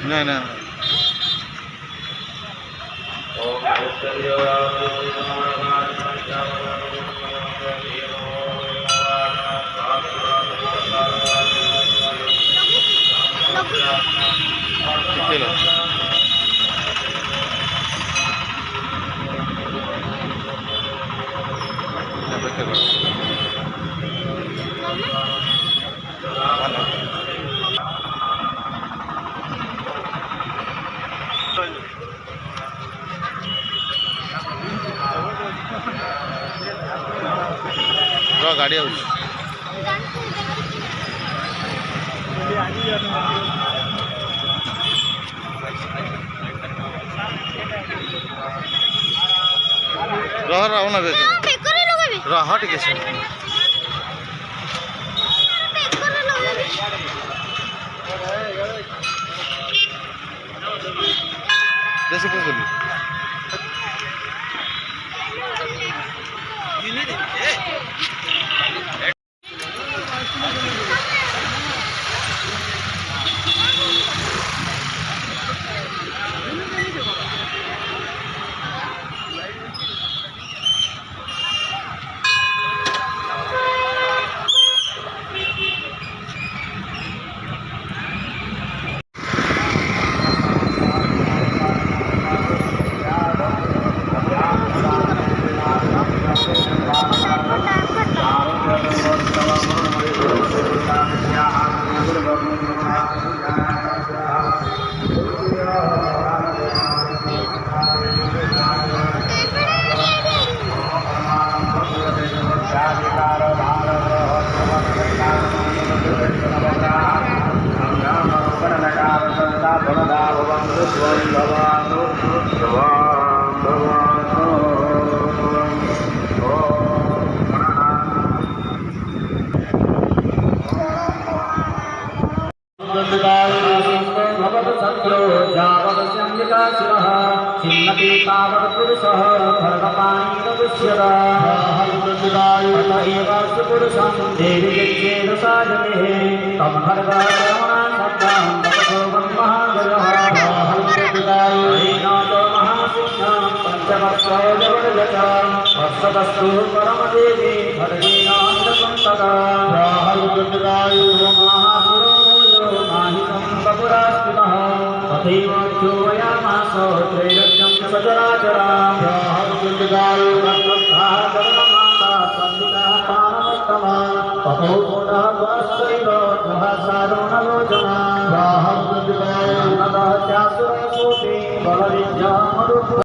नहीं ना चलो गाड़ी आउछ रह रहा ना रह टिके जैसे कौन बोली चिन्नति तावत् पुरुषः खड्गपाणिरदुष्यता एव सुपुरुषं देवि यज्ञेन साजते तं खड्गरमणा शब्दां तपसो महागजः महासिंहं पञ्चवर्षो जवर्गच वर्षदस्तु परमदेवी खड्गेनान्दसन्तता माहितं बपुरास्मिनः तथैव चोवयामास त्रैरथ्यं सचराचरां ततो पुनः त्वस्यैव सहसारुणलोचना